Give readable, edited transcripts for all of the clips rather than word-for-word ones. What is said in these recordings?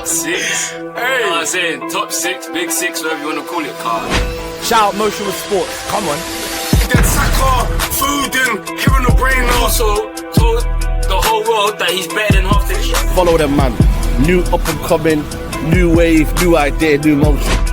six. Hey. You know what I'm saying? Top six, big six, whatever you want to call it, Carl. Shout out Motion with Sports. Come on. Get soccer, food and hearing the brain also told the whole world that he's better than half the league. Follow them, man. New up and coming, new wave, new idea, new motion.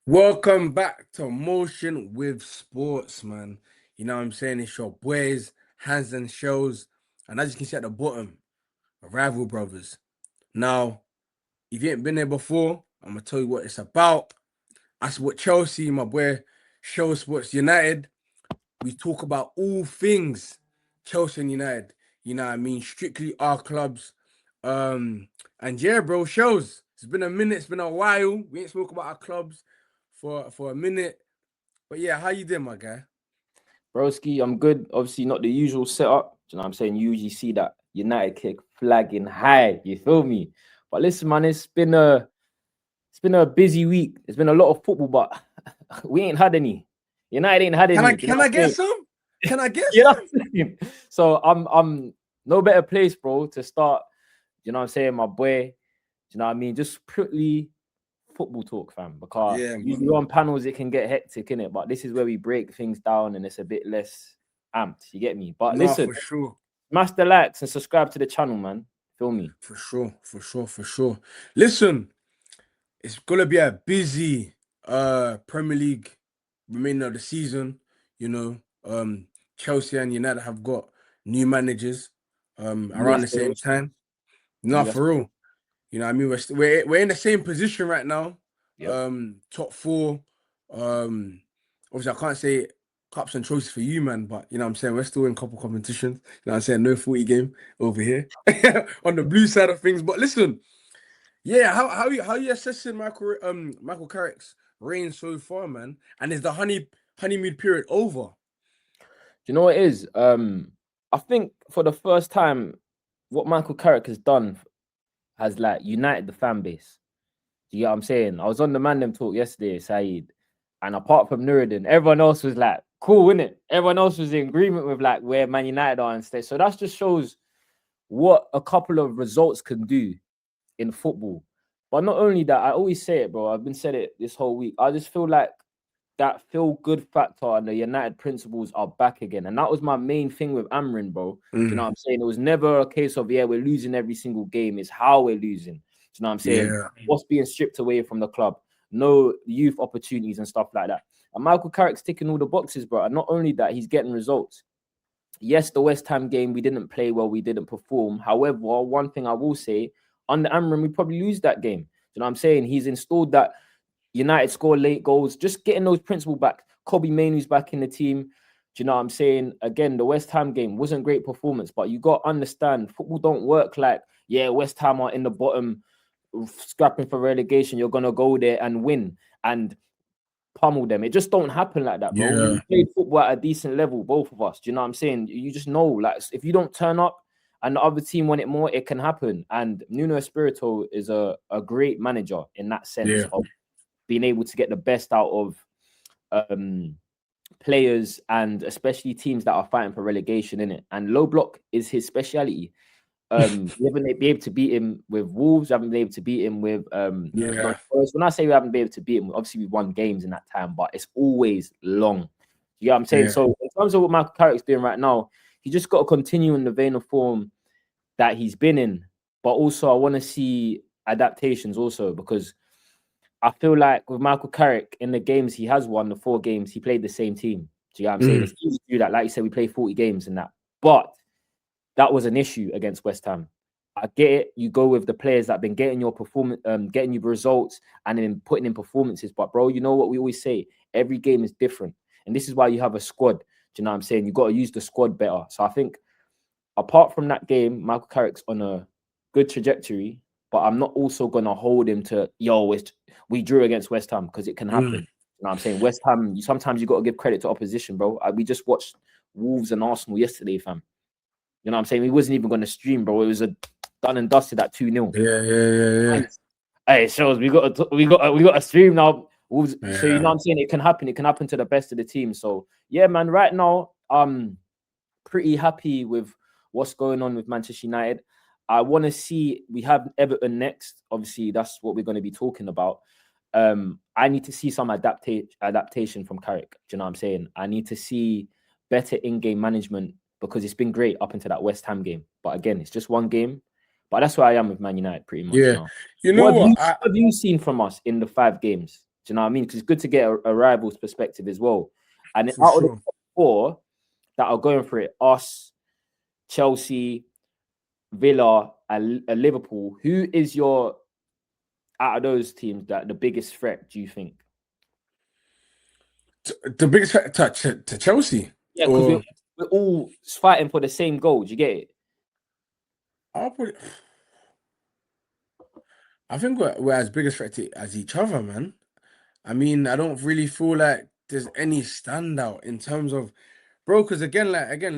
Welcome back to Motion with Sports, man. You know what I'm saying? It's your boys, Hands and Shows. And as you can see at the bottom, Rival Brothers. Now, if you ain't been there before, I'm going to tell you what it's about. I support Chelsea, my boy, Show Sports United. We talk about all things Chelsea and United. You know what I mean? Strictly our clubs. And yeah, bro, Shows. It's been a minute. It's been a while. We ain't spoke about our clubs for a minute. But yeah, how you doing, my guy? Broski, I'm good. Obviously, not the usual setup. You know what I'm saying? You usually see that United kick flagging high. You feel me? But listen, man, it's been a busy week. There's been a lot of football, but we ain't had any. United ain't had any. Can I get some? Can I get some? So I'm no better place, bro, to start. You know what I'm saying? My boy. You know what I mean? Just purely football talk, fam, because usually on panels it can get hectic, innit? But this is where we break things down and it's a bit less amped, you get me? But listen, for sure, smash the likes and subscribe to the channel, man. Feel me? For sure. Listen, it's gonna be a busy Premier League remainder of the season. You know, Chelsea and United have got new managers around the same time. For real. You know what I mean? We're in the same position right now. Yep. Top four. Obviously, I can't say cups and trophies for you, man, but you know what I'm saying? We're still in a couple competitions. You know what I'm saying? No 40 game over here on the blue side of things. But listen, yeah, how you assessing Michael Carrick's reign so far, man? And is the honeymoon period over? Do you know what it is? I think for the first time, what Michael Carrick has done has like united the fan base. Do you get what I'm saying? I was on the Man Them Talk yesterday, Saeed, and apart from Nuruddin, everyone else was like, cool, innit? Everyone else was in agreement with like where Man United are and stuff. So that just shows what a couple of results can do in football. But not only that, I always say it, bro. I've been said it this whole week. I just feel like that feel-good factor and the United principles are back again. And that was my main thing with Amrin, bro. You know what I'm saying? It was never a case of, we're losing every single game. It's how we're losing. Do you know what I'm saying? Yeah. What's being stripped away from the club? No youth opportunities and stuff like that. And Michael Carrick's ticking all the boxes, bro. And not only that, he's getting results. Yes, the West Ham game, we didn't play well. We didn't perform. However, one thing I will say, under Amrin, we probably lose that game. Do you know what I'm saying? He's installed that United score late goals, just getting those principles back. Kobe Mainoo's back in the team. Do you know what I'm saying? Again, the West Ham game wasn't great performance, but you got to understand, football don't work like, West Ham are in the bottom, scrapping for relegation. You're going to go there and win and pummel them. It just don't happen like that, bro. Yeah. We played football at a decent level, both of us. Do you know what I'm saying? You just know, like, if you don't turn up and the other team want it more, it can happen. And Nuno Espirito is a great manager in that sense of being able to get the best out of players and especially teams that are fighting for relegation, innit? And low block is his speciality. We haven't been able to beat him with Wolves. We haven't been able to beat him with when I say we haven't been able to beat him, obviously we've won games in that time, but it's always long. You know what I'm saying? So in terms of what Michael Carrick's doing right now, he just got to continue in the vein of form that he's been in. But also I want to see adaptations also, because I feel like with Michael Carrick, in the games he has won, the 4 games, he played the same team. Do you know what I'm saying? It's easy to do that. Like you said, we play 40 games and that. But that was an issue against West Ham. I get it. You go with the players that have been getting your performance, getting you results and then putting in performances. But, bro, you know what we always say? Every game is different. And this is why you have a squad. Do you know what I'm saying? You got to use the squad better. So I think apart from that game, Michael Carrick's on a good trajectory. But I'm not also going to hold him to, we drew against West Ham, because it can happen. You know what I'm saying? West Ham, sometimes you got to give credit to opposition, bro. We just watched Wolves and Arsenal yesterday, fam. You know what I'm saying? We wasn't even going to stream, bro. It was a done and dusted at 2-0. Yeah. Hey, it shows we got a stream now. So you know Yeah. what I'm saying? It can happen. It can happen to the best of the team. So yeah, man. Right now, pretty happy with what's going on with Manchester United. I want to see, we have Everton next. Obviously, that's what we're going to be talking about. I need to see some adaptation from Carrick. Do you know what I'm saying? I need to see better in-game management because it's been great up until that West Ham game. But again, it's just one game. But that's where I am with Man United pretty much now. You know what have you seen from us in the 5 games? Do you know what I mean? Because it's good to get a rival's perspective as well. And out of the 4 that are going for it, us, Chelsea, Villa, and Liverpool, who is your, out of those teams, that the biggest threat, do you think? The biggest threat to Chelsea? Yeah, because we're all fighting for the same goal. Do you get it? I think we're as big a threat as each other, man. I mean, I don't really feel like there's any standout in terms of, bro, because again,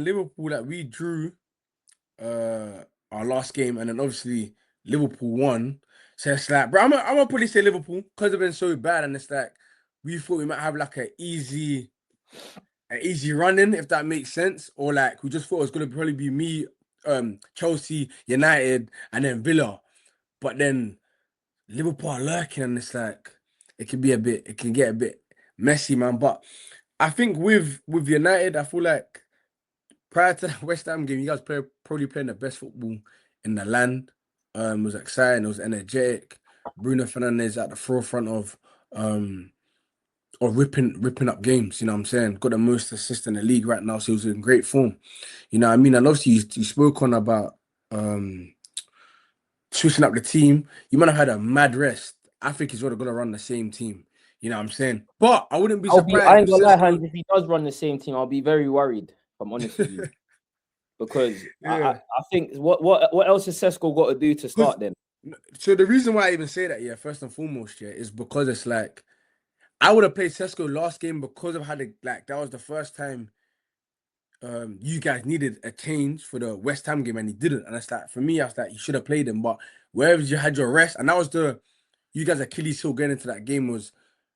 Liverpool, we drew our last game, and then obviously Liverpool won. So it's like, bro, I'm gonna probably say Liverpool because they've been so bad, and it's like we thought we might have like an easy run in, if that makes sense, or like we just thought it was gonna probably be me, Chelsea, United, and then Villa, but then Liverpool are lurking, and it's like it can get a bit messy, man. But I think with United, I feel like prior to the West Ham game, you guys probably playing the best football in the land. It was exciting, it was energetic. Bruno Fernandes at the forefront of ripping up games, you know what I'm saying? Got the most assists in the league right now, so he was in great form. You know what I mean? And obviously you spoke on about switching up the team. You might have had a mad rest. I think he's gonna run the same team. You know what I'm saying? But I wouldn't be surprised. I ain't gonna lie, Hans, if he does run the same team, I'll be very worried, if I'm honest with you. Because I think what else has Sesko got to do to start then? So the reason why I even say that, first and foremost, is because it's like I would have played Sesko last game because of how that was the first time you guys needed a change for the West Ham game and he didn't. And it's like, for me, I was like, you should have played him. But wherever you had your rest, and that was you guys' Achilles heel getting into that game was,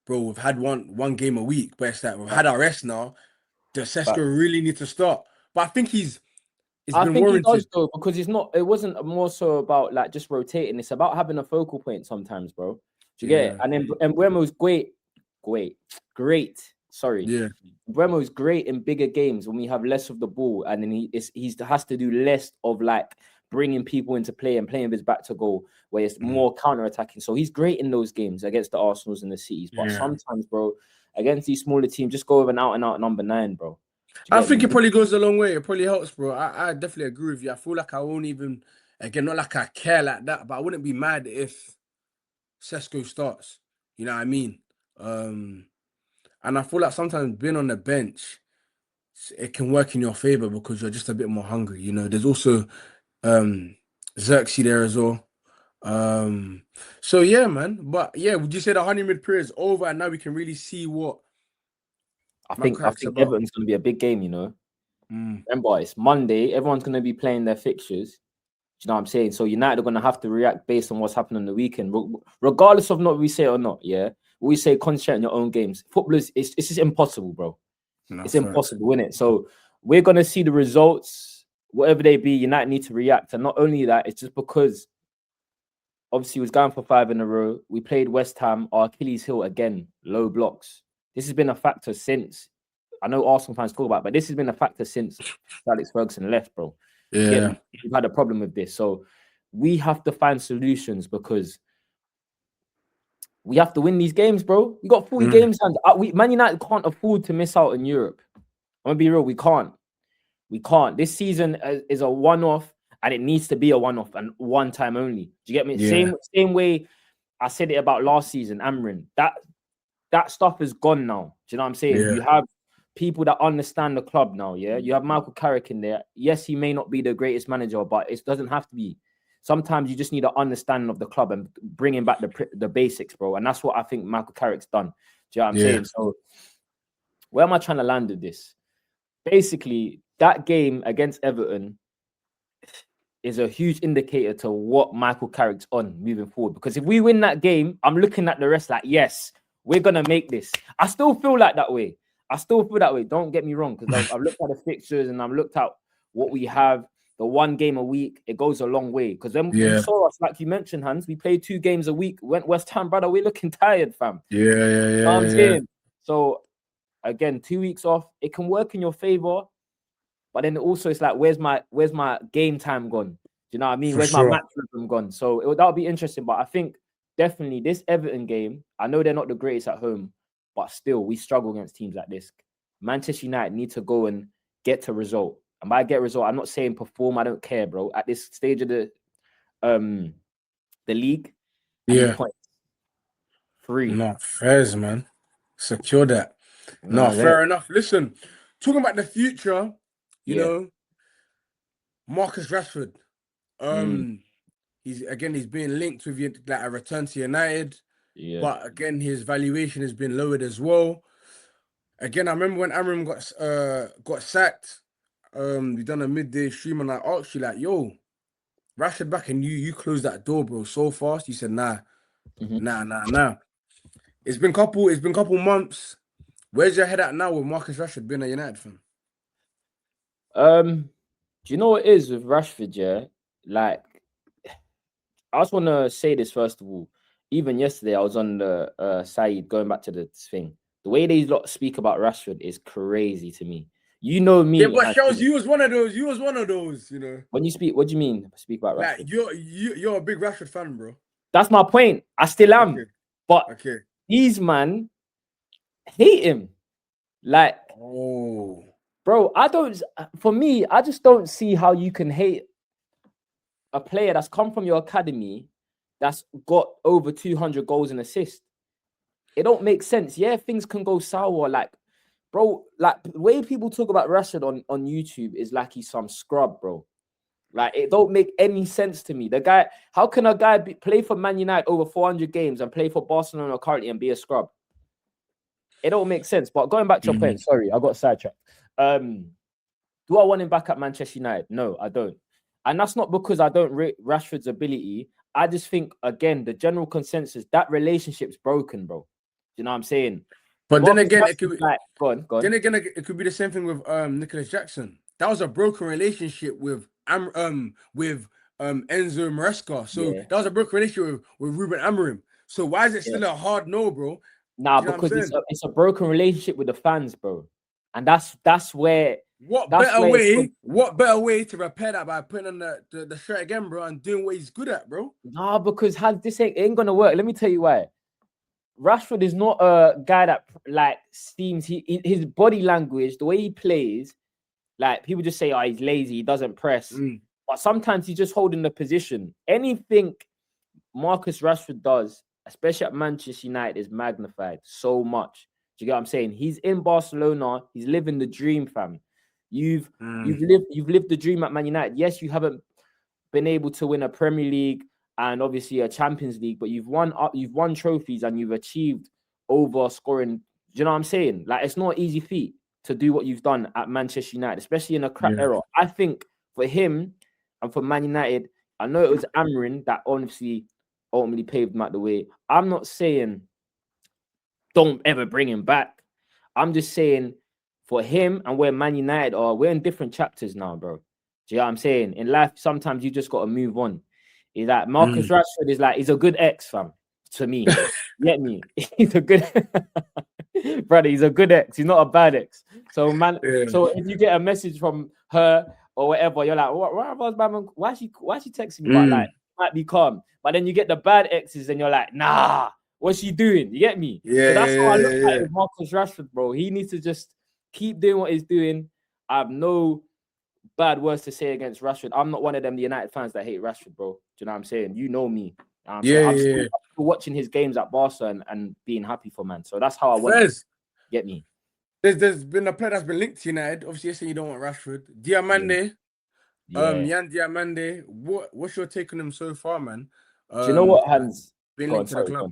bro, we've had one game a week, but it's like we've had our rest now. Does Sesko really need to start? But I think I think warranted. He does though, because it wasn't more so about like just rotating. It's about having a focal point sometimes, bro. Do you get it? And then Mbeumo's great. Sorry. Yeah. Mbeumo's great in bigger games when we have less of the ball, and then he has to do less of like bringing people into play and playing with his back to goal, where it's more counter-attacking. So he's great in those games against the Arsenals and the Cities. But sometimes, bro, against these smaller teams, just go with an out-and-out number 9, bro. I think it probably goes a long way. It probably helps, bro. I definitely agree with you. I feel like I won't even, again, not like I care like that, but I wouldn't be mad if Sesko starts. You know what I mean? And I feel like sometimes being on the bench, it can work in your favor because you're just a bit more hungry. You know, there's also Xerxes there as well. So yeah, man. But yeah, would you say the honeymoon period is over and now we can really see what I think Everton's going to be a big game, you know. Remember, it's Monday. Everyone's going to be playing their fixtures. Do you know what I'm saying? So United are going to have to react based on what's happening on the weekend. Regardless of what we say or not, we say concentrate on your own games. Footballers, it's just impossible, bro. It's impossible, isn't it? So we're going to see the results, whatever they be. United need to react. And not only that, it's just because obviously he was going for 5 in a row. We played West Ham, our Achilles heel again, low blocks. This has been a factor since, I know Arsenal fans talk about it, but this has been a factor since Alex Ferguson left, bro. Yeah. We've had a problem with this. So we have to find solutions because we have to win these games, bro. We got 40 games and Man United can't afford to miss out in Europe. I'm gonna be real, we can't. This season is a one-off and it needs to be a one-off and one time only. Do you get me? Yeah. Same way I said it about last season, Amrin. That stuff is gone now. Do you know what I'm saying? Yeah. You have people that understand the club now, yeah? You have Michael Carrick in there. Yes, he may not be the greatest manager, but it doesn't have to be. Sometimes you just need an understanding of the club and bringing back the basics, bro. And that's what I think Michael Carrick's done. Do you know what I'm saying? So where am I trying to land with this? Basically, that game against Everton, is a huge indicator to what Michael Carrick's on moving forward. Because if we win that game, I'm looking at the rest like, yes, we're gonna make this. I still feel like that way. Don't get me wrong, because I've looked at the fixtures and I've looked at what we have. The 1 game a week, it goes a long way. Because when you saw us, like you mentioned, Hans, we played 2 games a week. Went West Ham, brother. We're looking tired, fam. Yeah. You know what I'm saying? So again, 2 weeks off, it can work in your favor. But then also it's like, where's my game time gone? Do you know what I mean? Where's my match rhythm gone? So that'll be interesting. But I think definitely this Everton game, I know they're not the greatest at home, but still we struggle against teams like this. Manchester United need to go and get a result. And by get a result, I'm not saying perform. I don't care, bro. At this stage of the league, points. 3. No, fairs, man. Secure that. No, fair enough. Listen, talking about the future, you know, Marcus Rashford. He's being linked with like a return to United. Yeah. But again, his valuation has been lowered as well. Again, I remember when Amram got sacked. We done a midday stream and I asked you like, yo, Rashford back, and you closed that door, bro, so fast. You said nah. It's been couple months. Where's your head at now with Marcus Rashford being a United fan? Do you know what it is with Rashford? Yeah, like I just want to say this first of all. Even yesterday, I was on the side going back to the thing. The way they speak about Rashford is crazy to me. You know me. Yeah, but shows you was one of those. You know. When you speak, what do you mean? Speak about Rashford. Like you're a big Rashford fan, bro. That's my point. I still am. Okay. But these man hate him. Like, bro, for me, I just don't see how you can hate a player that's come from your academy that's got over 200 goals and assists. It don't make sense. Yeah, things can go sour. Like, bro, like the way people talk about Rashford on YouTube is like he's some scrub, bro. Like, it don't make any sense to me. The guy, how can a guy play for Man United over 400 games and play for Barcelona currently and be a scrub? It don't make sense. But going back to your point, sorry, I got sidetracked. Do I want him back at Manchester United? No, I don't. And that's not because I don't rate Rashford's ability. I just think, again, the general consensus, that relationship's broken, bro. You know what I'm saying? But then again, it could be go on. Then again, it could be the same thing with Nicholas Jackson. That was a broken relationship with Enzo Maresca. So that was a broken relationship with Ruben Amorim. So why is it still a hard no, bro? Nah, because it's a broken relationship with the fans, bro. And that's where What better way to repair that by putting on the shirt again, bro, and doing what he's good at, bro? Nah, because this ain't gonna work. Let me tell you why. Rashford is not a guy that like seems his body language, the way he plays, like people just say, oh, he's lazy, he doesn't press. But sometimes he's just holding the position. Anything Marcus Rashford does, especially at Manchester United, is magnified so much. Do you get what I'm saying? He's in Barcelona, he's living the dream, fam. You've lived the dream at Man United. Yes, you haven't been able to win a Premier League and obviously a Champions League, but you've won trophies and you've achieved over scoring. Do you know what I'm saying? Like, it's not an easy feat to do what you've done at Manchester United, especially in a crap era. I think for him and for Man United, I know it was Amorim that honestly ultimately paved him out the way. I'm not saying don't ever bring him back. I'm just saying for him and where Man United are, we're in different chapters now, bro. Do you know what I'm saying? In life, sometimes you just got to move on. Is that Marcus Rashford is like, he's a good ex, fam, to me. Get me? He's a good brother, he's a good ex. He's not a bad ex. So, man, so if you get a message from her or whatever, you're like, why she texting me? But like, might be calm. But then you get the bad exes and you're like, nah, what's she doing? You get me? So that's how I look at it with Marcus Rashford, bro. He needs to just keep doing what he's doing. I have no bad words to say against Rashford. I'm not one of them, the United fans that hate Rashford, bro. Do you know what I'm saying? You know me. I'm still watching his games at Barca and being happy for man. So that's how I want to get me. There's been a player that's been linked to United. Obviously, you're saying you don't want Rashford. Diomande. Yan Diomande. What's your take on him so far, man? Do you know what, Hans? Been linked to the club.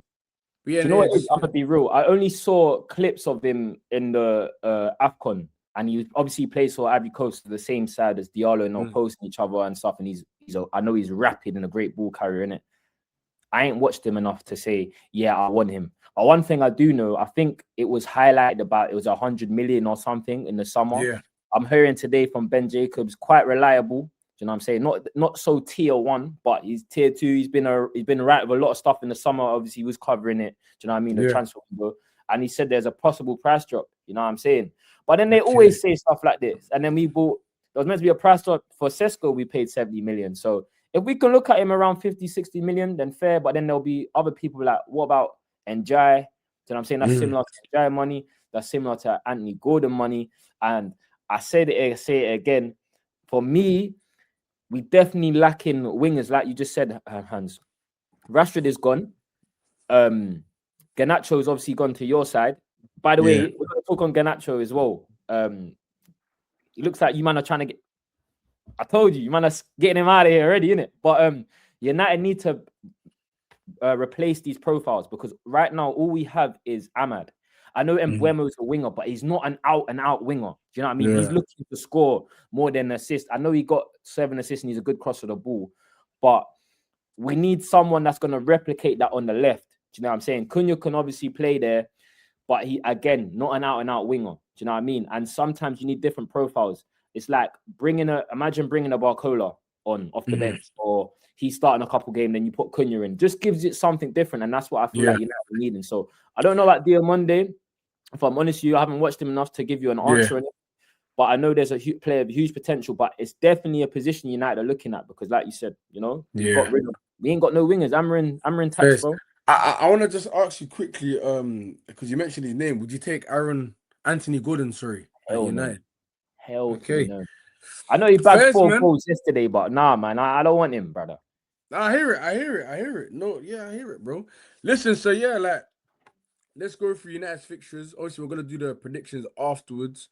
Do you know what? I'm gonna be real. I only saw clips of him in the AFCON and he obviously plays for Ivory Coast, the same side as Diallo, and they're posting each other and stuff. And I know he's rapid and a great ball carrier, innit? I ain't watched him enough to say, yeah, I want him. But one thing I do know, I think it was highlighted about it was 100 million or something in the summer. Yeah. I'm hearing today from Ben Jacobs, quite reliable. Do you know what I'm saying? Not so tier 1, but he's tier 2. He's been right with a lot of stuff in the summer. Obviously, he was covering it. Do you know what I mean? The transfer window. And he said there's a possible price drop. You know what I'm saying? But then they always say stuff like this. And then there was meant to be a price drop for Sesko. We paid 70 million. So if we can look at him around 50, 60 million, then fair. But then there'll be other people like, what about Njai? Do you know what I'm saying? That's similar to Njai money. That's similar to Anthony Gordon money. And I say it again. For me, we definitely lacking wingers, like you just said, Hans. Rashford is gone. Garnacho's obviously gone to your side. By the way, we're going to talk on Garnacho as well. It looks like you man are trying to get... I told you man are getting him out of here already, innit? But United need to replace these profiles, because right now all we have is Ahmad. I know Mbeumo's a winger, but he's not an out-and-out winger. Do you know what I mean? He's looking to score more than assist. I know he got 7 assists and he's a good crosser of the ball, but we need someone that's going to replicate that on the left. Do you know what I'm saying? Cunha can obviously play there, but he, again, not an out-and-out winger. Do you know what I mean? And sometimes you need different profiles. It's like imagine bringing a Barcola on off the bench, or he's starting a couple games, then you put Cunha in. Just gives it something different, and that's what I feel like United are needing. So I don't know about Diomande. If I'm honest with you, I haven't watched him enough to give you an answer on it. But I know there's a player of huge potential, but it's definitely a position United are looking at, because like you said, you know, we ain't got no wingers. Amarin tax, bro. I want to just ask you quickly, because you mentioned his name. Would you take Anthony Gordon, at United? Hell no. I know he bagged 4 goals yesterday, but nah, man, I don't want him, brother. I hear it. No, I hear it, bro. Listen, so let's go through United's fixtures. Obviously, we're gonna do the predictions afterwards.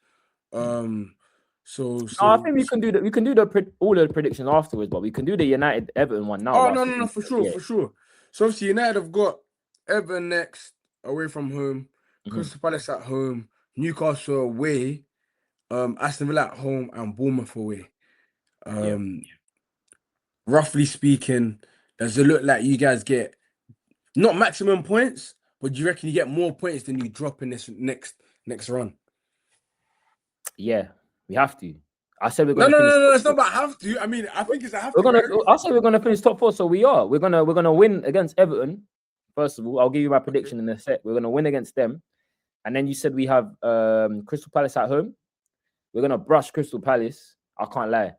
So I think we can do all the predictions afterwards, but we can do the United Everton one now. Oh no, for sure. So obviously, United have got Everton next, away from home, Crystal Palace at home, Newcastle away, Aston Villa at home, and Bournemouth away. Roughly speaking, does it look like you guys get not maximum points, but do you reckon you get more points than you drop in this next run? Yeah, we have to. I said we're going to. No. It's not about have to. I mean, I think it's a have to. I said we're going to finish top 4, so we are. We're gonna win against Everton. First of all, I'll give you my prediction in a sec. We're going to win against them, and then you said we have Crystal Palace at home. We're going to brush Crystal Palace. I can't lie.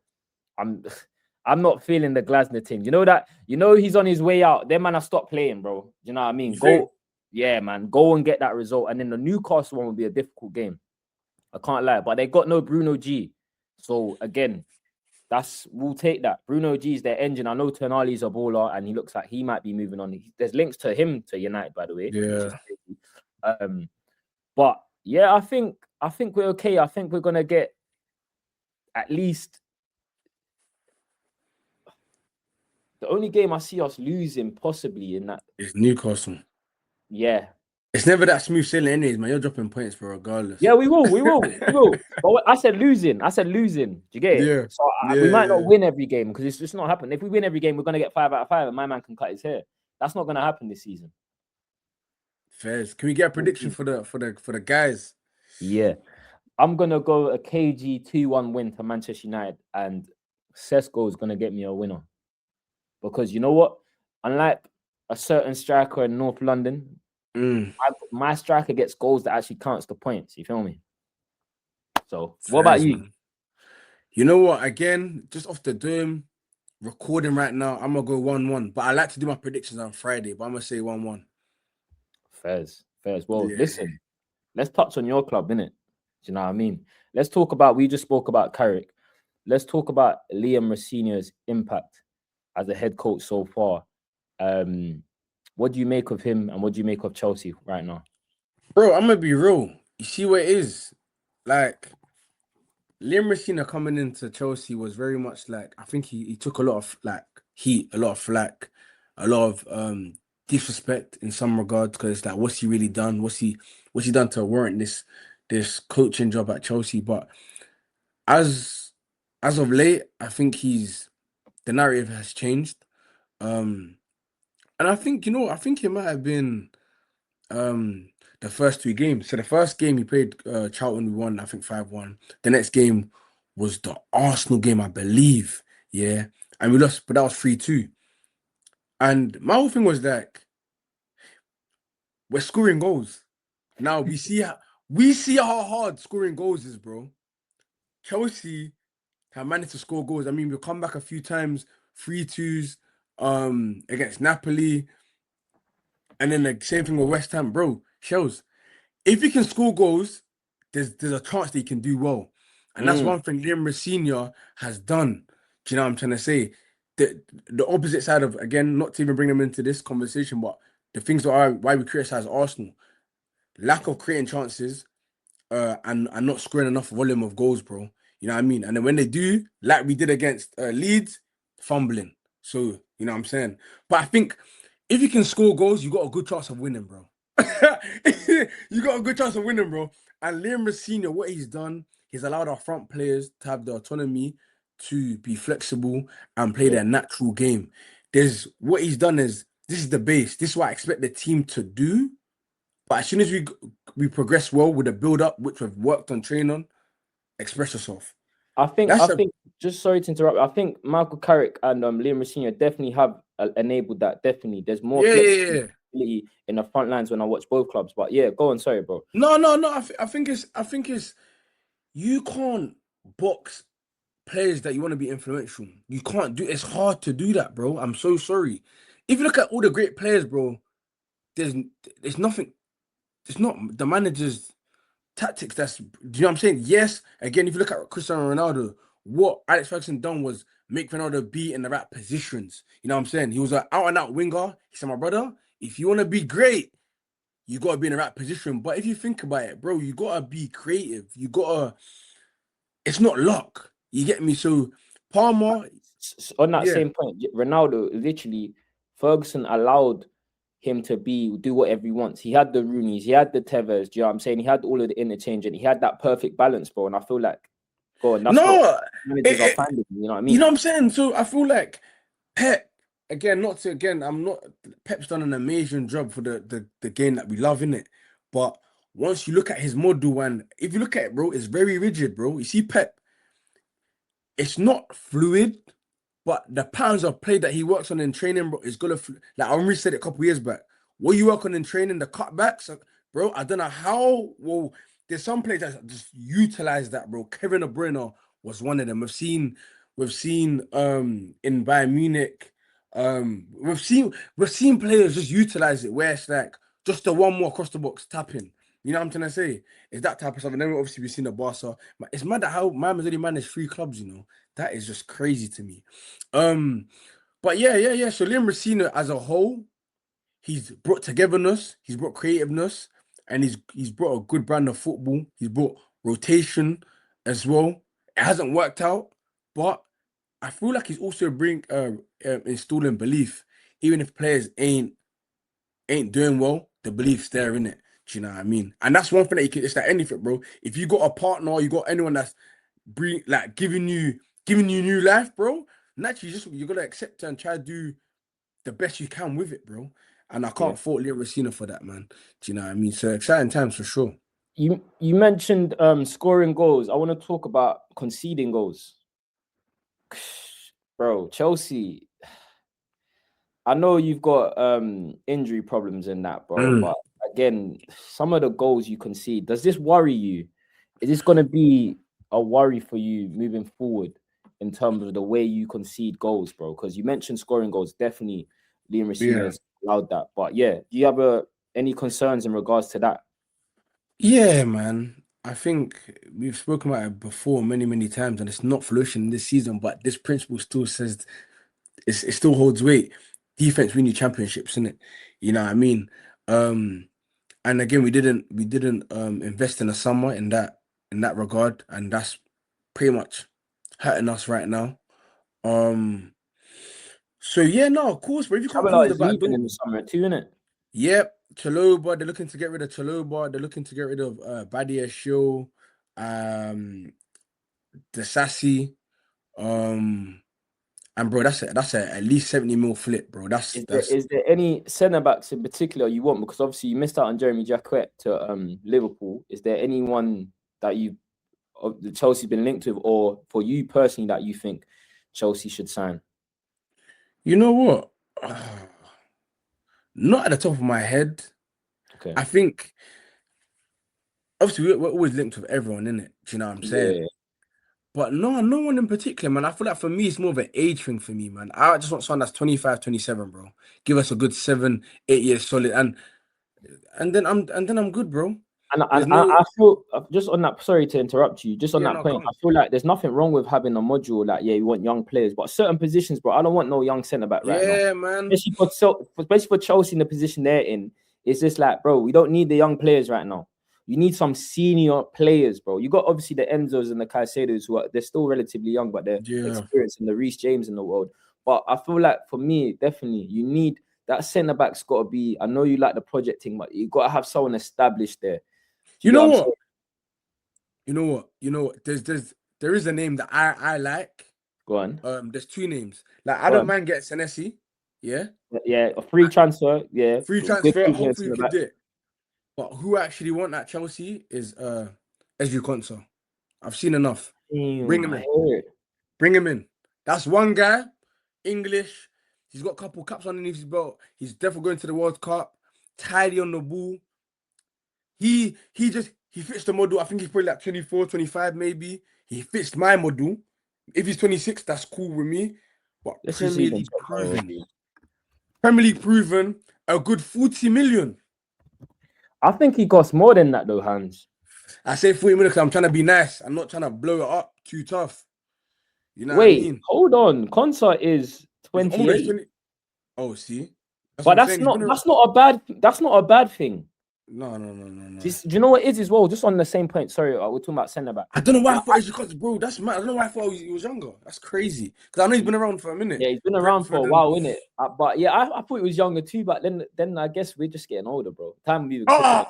I'm not feeling the Glasner thing. You know that? You know he's on his way out. Them man have stopped playing, bro. You know what I mean? Yeah, man. Go and get that result. And then the Newcastle one will be a difficult game. I can't lie. But they got no Bruno G. So, again, we'll take that. Bruno G is their engine. I know Tonali's a baller, and he looks like he might be moving on. There's links to him to United, by the way. Yeah. But, yeah, I think we're okay. I think we're going to get at least... The only game I see us losing possibly in that is Newcastle. Yeah. It's never that smooth sailing anyways, man. You're dropping points for regardless. Yeah, we will. But I said losing. Do you get it? Yeah. So we might not win every game, because it's just not happening. If we win every game, we're going to get 5 out of 5 and my man can cut his hair. That's not going to happen this season. Fairs. Can we get a prediction for the guys? Yeah. I'm going to go a KG 2-1 win to Manchester United, and Sesko is going to get me a winner. Because you know what? Unlike a certain striker in North London, my striker gets goals that actually counts the points. You feel me? So, what about you? Man. You know what? Again, just off the dome, recording right now, I'm going to go 1-1. But I like to do my predictions on Friday, but I'm going to say 1-1. Fairs. Well, listen, let's touch on your club, innit? Do you know what I mean? Let's talk about, we just spoke about Carrick. Let's talk about Liam Roseniors' impact as a head coach so far. What do you make of him, and what do you make of Chelsea right now? Bro, I'm gonna be real. You see what it is? Like, Liam Rosenior coming into Chelsea was very much like, I think he took a lot of heat, a lot of flack, a lot of disrespect in some regards, because like, what's he really done? What's he done to warrant this this coaching job at Chelsea. But as of late, I think the narrative has changed. And I think, I think it might have been the first 2 games. So the first game he played Charlton, we won, I think 5-1. The next game was the Arsenal game, I believe. Yeah. And we lost, but that was 3-2. And my whole thing was like, we're scoring goals. Now we see how hard scoring goals is, bro. Chelsea have managed to score goals. I mean, we've come back a few times, 3-2s against Napoli. And then the same thing with West Ham, bro. Shells, if you can score goals, there's a chance that you can do well. And that's one thing Liam Roseniors has done. Do you know what I'm trying to say? The opposite side of, again, not to even bring them into this conversation, but the things that are why we criticize Arsenal, lack of creating chances, and not scoring enough volume of goals, bro. You know what I mean? And then when they do, like we did against Leeds, fumbling. So, you know what I'm saying? But I think if you can score goals, you got a good chance of winning, bro. You got a good chance of winning, bro. And Liam Roseniors, what he's done, he's allowed our front players to have the autonomy to be flexible and play their natural game. What he's done is, this is the base. This is what I expect the team to do. But as soon as we progress well with the build-up, which we've worked on training on, express yourself. I think just sorry to interrupt. I think Michael Carrick and Liam Roseniors definitely have enabled that. Definitely, there's more flexibility in the front lines when I watch both clubs. But yeah, go on. Sorry, bro. No. I think it's you can't box players that you want to be influential. You can't do. It's hard to do that, bro. I'm so sorry. If you look at all the great players, bro, there's nothing. It's not the manager's tactics. Do you know what I'm saying? Yes. Again, if you look at Cristiano Ronaldo, what Alex Ferguson done was make Ronaldo be in the right positions. You know what I'm saying? He was an out-and-out winger. He said, my brother, if you want to be great, you got to be in the right position. But if you think about it, bro, you got to be creative. It's not luck. You get me? So, Palmer... On that same point, Ronaldo, literally, Ferguson allowed him to do whatever he wants. He had the Rooneys, he had the Tevez, do you know what I'm saying? He had all of the interchange and he had that perfect balance, bro. And I feel like, that's what managers are finding, you know what I mean? You know what I'm saying? So I feel like Pep, Pep's done an amazing job for the game that we love, innit? But once you look at his model, and if you look at it, bro, it's very rigid, bro. You see Pep, it's not fluid, but the patterns of play that he works on in training, bro, is gonna like I already said it a couple years back. What you work on in training, the cutbacks, bro. I don't know how. Well, there's some players that just utilize that, bro. Kevin De Bruyne was one of them. We've seen in Bayern Munich. We've seen players just utilize it where it's like just the one more across the box tapping. You know what I'm trying to say? It's that type of stuff. And then obviously we've seen the Barca. It's mad at how man has only managed 3 clubs, you know. That is just crazy to me. But yeah. So Liam Roseniors as a whole, he's brought togetherness, he's brought creativeness, and he's brought a good brand of football. He's brought rotation as well. It hasn't worked out, but I feel like he's also installing belief. Even if players ain't doing well, the belief's there, innit? Do you know what I mean? And that's one thing that it's like anything, bro. If you got a partner, you got anyone that's giving you new life, bro, naturally you gotta accept it and try to do the best you can with it, bro. And I can't fault Liam Roseniors for that, man. Do you know what I mean? So exciting times for sure. You mentioned scoring goals. I want to talk about conceding goals. Bro, Chelsea, I know you've got injury problems in that, bro. But again, some of the goals you concede, does this worry you? Is this going to be a worry for you moving forward in terms of the way you concede goals, bro? Because you mentioned scoring goals, definitely Liam Roseniors allowed that. But yeah, do you have any concerns in regards to that? Yeah, man. I think we've spoken about it before many times, and it's not flourishing this season, but this principle still says it still holds weight. Defense win you championships, innit? You know what I mean? And again, we didn't invest in the summer in that regard, and that's pretty much hurting us right now. So yeah, no, of course, but if you can't close the back door in the summer too, innit? Yep. Chaloba. They're looking to get rid of Chaloba. They're looking to get rid of Badia Show, the Sassy. And bro, that's a at least 70 mil flip, bro. Is there any centre backs in particular you want? Because obviously you missed out on Jeremy Jacquet to Liverpool. Is there anyone that the Chelsea's been linked with, or for you personally that you think Chelsea should sign? You know what? Not at the top of my head. Okay. I think obviously we're always linked with everyone, innit? Do you know what I'm saying? Yeah. But no one in particular, man. I feel like for me, it's more of an age thing for me, man. I just want someone that's 25, 27, bro. Give us a good 7, 8 years solid, and then I'm good, bro. And I feel just on that. Sorry to interrupt you. Just on that point, I feel like there's nothing wrong with having a module like you want young players, but certain positions, bro. I don't want no young centre back right now. Yeah, man. Especially for Chelsea in the position they're in, it's just like, bro, we don't need the young players right now. You need some senior players, bro. You got obviously the Enzos and the Caicedos who they're still relatively young, but they're experienced in the Reece James in the world. But I feel like for me, definitely, you need that centre back's got to be. I know you like the projecting, but you got to have someone established there. You know what? You know what? There is a name that I like. Go on. There's 2 names. Like I don't mind getting Senesi. Yeah. Yeah, a free transfer. Yeah. Free transfer. Hopefully we can do it. But who actually want that Chelsea is Ezri Konsa. I've seen enough. Bring him in. Bring him in. That's one guy. English. He's got a couple caps underneath his belt. He's definitely going to the World Cup. Tidy on the ball. He fits the model. I think he's probably like 24, 25 maybe. He fits my model. If he's 26, that's cool with me. But Premier League proven. Premier League proven. A good 40 million. I think he costs more than that though, Hans. I say 40 million because I'm trying to be nice. I'm not trying to blow it up too tough. You know what I mean? Hold on. Concert is 28. Oh, see? But that's not a bad thing. No. Do you know what it is as well? Just on the same point. Sorry, we're talking about centre back. I don't know why I thought it was because, bro. That's mad. I don't know why I thought he was younger. That's crazy. Because I know he's been around for a minute. Yeah, he's been around for a while, innit? But yeah, I thought he was younger too. But then I guess we're just getting older, bro. Time moving. I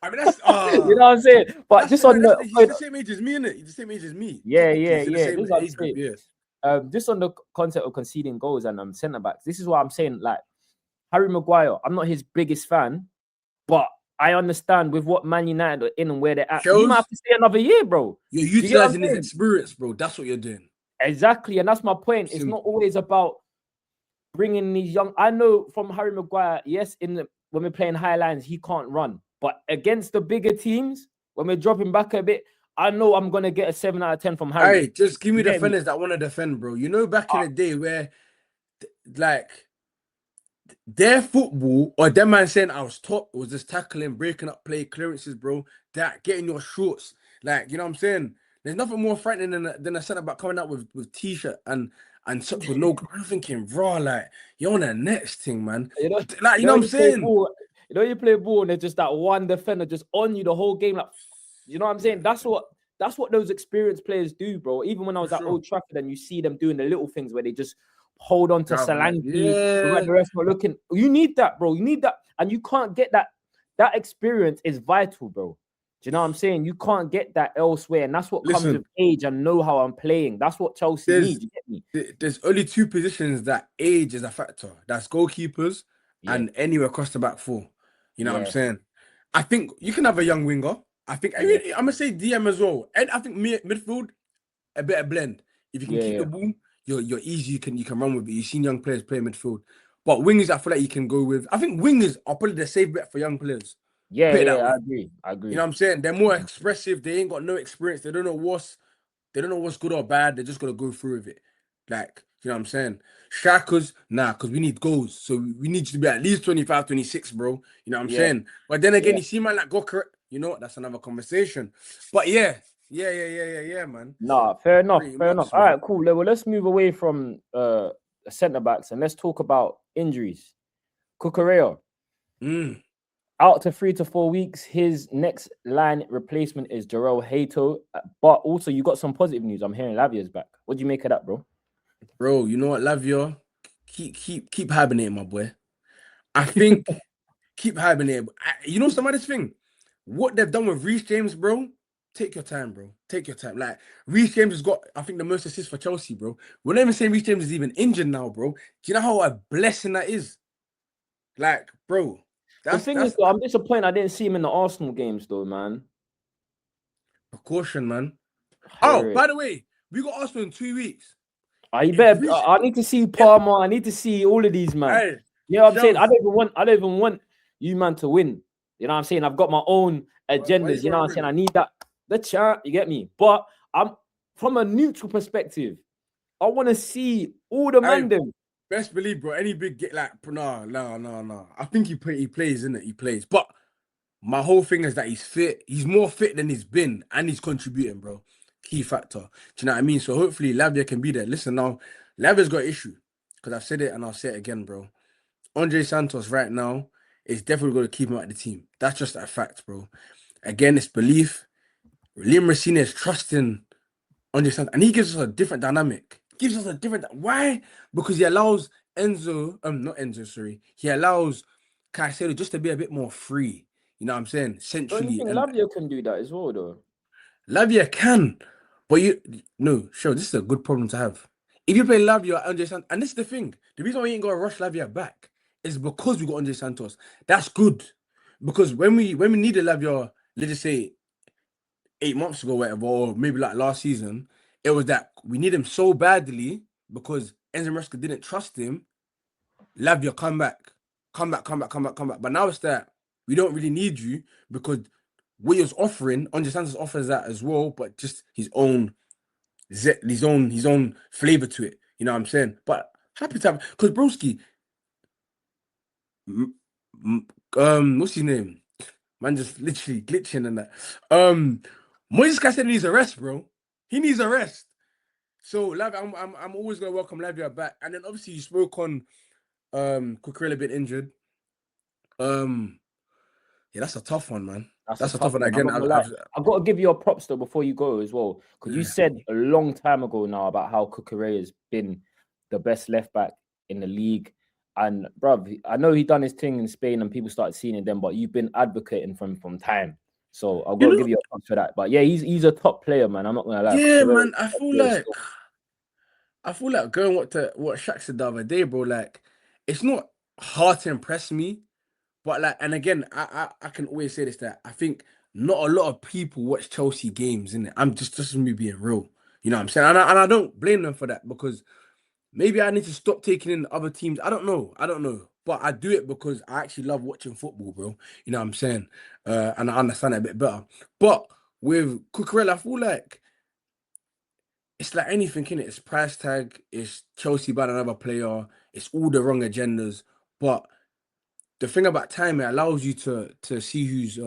mean, that's you know what I'm saying. But just on he's the same age as me, innit? He's the same age as me. Yeah. Just on the concept of conceding goals and centre backs. This is what I'm saying. Like Harry Maguire, I'm not his biggest fan, but I understand with what Man United are in and where they're at. You might have to stay another year, bro. You're utilizing his experience, bro. That's what you're doing. Exactly, and that's my point. It's not always about bringing these young. I know from Harry Maguire, yes, when we're playing high lines, he can't run. But against the bigger teams, when we're dropping back a bit, I know I'm gonna get a 7 out of 10 from Harry. Hey, just give me defenders that want to defend, bro. You know, back in the day where, like, their football or them man saying I was top, it was just tackling, breaking up play, clearances, bro. That getting your shorts, like, you know what I'm saying? There's nothing more frightening than a centre back coming out with t-shirt and with no. I'm thinking, bro, like you're on the next thing, man. You know what I'm saying? You play ball and there's just that one defender just on you the whole game, like, you know what I'm saying? That's what those experienced players do, bro. Even when I was at Old Trafford and you see them doing the little things where they just hold on to Solanke, the rest are looking. You need that, bro. You need that, and you can't get that. That experience is vital, bro. Do you know what I'm saying? You can't get that elsewhere, and that's what comes with age and know how I'm playing. That's what Chelsea needs. You get me? There's only 2 positions that age is a factor. That's goalkeepers and anywhere across the back 4. You know what I'm saying? I think you can have a young winger. I think I'm gonna say DM as well, and I think midfield a better blend. If you can keep the ball. You're easy. You can run with it. You've seen young players play midfield, but wingers I feel like you can go with. I think wingers are probably the safe bet for young players. I agree. You know what I'm saying? They're more expressive. They ain't got no experience. They don't know what's good or bad. They're just gonna go through with it. Like, you know what I'm saying? Strikers, because we need goals. So we need you to be at least 25, 26, bro. You know what I'm saying? But then again, you see man like Gokra, you know, that's another conversation. But yeah, man. Nah, fair enough. Man. All right, cool. Well, let's move away from centre backs and let's talk about injuries. Cucurella out to 3 to 4 weeks. His next line replacement is Jarrell Hato. But also, you got some positive news. I'm hearing Lavia's back. What do you make of that, bro? Bro, you know what, Lavia? Keep hibernating, my boy. I think Keep having it. You know some of this thing? What they've done with Reece James, bro, take your time, bro. Take your time. Like, Reece James has got, I think, the most assists for Chelsea, bro. We're not even saying Reece James is even injured now, bro. Do you know how a blessing that is? Like, bro, The thing is, though, I'm disappointed I didn't see him in the Arsenal games, though, man. precaution, man. Hear Oh, it. by the way, we got Arsenal in 2 weeks. You better. I need to see Palmer. I need to see all of these, man. Hey, You know what I'm saying? Shells. I don't even want you, man, to win. You know what I'm saying? I've got my own agendas. You know what I'm saying? I need that the chat. You get me? But I'm from a neutral perspective. I want to see all the man them. Best believe, bro. Any big get like no. I think he plays, isn't it? He plays. But my whole thing is that he's fit. He's more fit than he's been, and he's contributing, bro. Key factor. Do you know what I mean? So hopefully Lavia can be there. Listen now, Lavia's got issue because I've said it and I'll say it again, bro. Andre Santos right now is definitely going to keep him at the team. That's just a fact, bro. Again, it's belief. Liam Roseniors is trusting Andre Santos, and he gives us a different dynamic. Why? Because he allows He allows Caicedo just to be a bit more free. You know what I'm saying? Don't Centrally. you think Lavia can do that as well, though? Lavia can, but this is a good problem to have. If you play Lavia or Andre Santos, and this is the thing, the reason why we ain't gonna rush Lavia back is because we got Andre Santos. That's good, because when we needed Lavia, let's just say 8 months ago, whatever, or maybe like last season, it was that we need him so badly because Enzo Maresca didn't trust him. Lavia, come back. But now it's that we don't really need you because what you're offering, Andre Santos offers that as well, but just his own flavor to it. You know what I'm saying? But happy to have, because broski, what's his name? Man, just literally glitching and that. Moises Caicedo needs a rest, bro. He needs a rest. So Lavia, I'm always gonna welcome Lavia back. And then obviously you spoke on Cucurella been injured. Yeah, that's a tough one, man. That's a tough one. Again, I've got to give you a props though before you go as well, because you said a long time ago now about how Cucurella has been the best left back in the league. And bruv, I know he done his thing in Spain and people started seeing it then, but you've been advocating from time. So I've got to give you a props for that. But yeah, he's a top player, man. I'm not gonna lie. Yeah, man. I feel like going what Shaq said the other day, bro. Like, it's not hard to impress me, but like, and again, I can always say this, that I think not a lot of people watch Chelsea games, innit? I'm just me being real. You know what I'm saying? And I don't blame them for that, because maybe I need to stop taking in other teams. I don't know. But I do it because I actually love watching football, bro. You know what I'm saying? And I understand it a bit better. But with Cucurella, I feel like it's like anything, innit? It's price tag, it's Chelsea buying another player, it's all the wrong agendas. But the thing about time, it allows you to see who's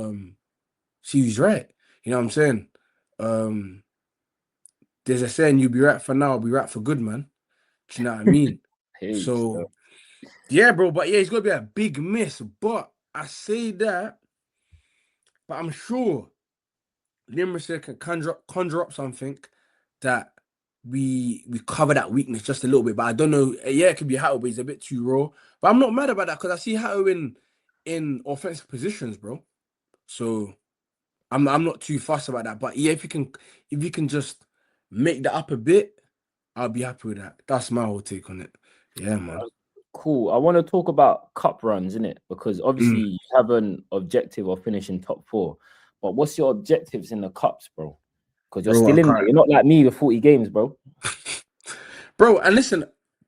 right. You know what I'm saying? There's a saying, you be right for now, I'll be right for good, man. Do you know what I mean? So, yeah, bro. But yeah, it's gonna be a big miss. But I say that, but I'm sure Limerick can conjure up something that we cover that weakness just a little bit. But I don't know. Yeah, it could be Hato, but he's a bit too raw. But I'm not mad about that because I see Hato in offensive positions, bro. So I'm not too fussed about that. But yeah, if you can just make that up a bit, I'll be happy with that. That's my whole take on it. Yeah, man. Cool. I want to talk about cup runs, innit? Because obviously you have an objective of finishing top 4. But what's your objectives in the cups, bro? Because you're still in there. You're not like me with 40 games, bro. Bro, and listen,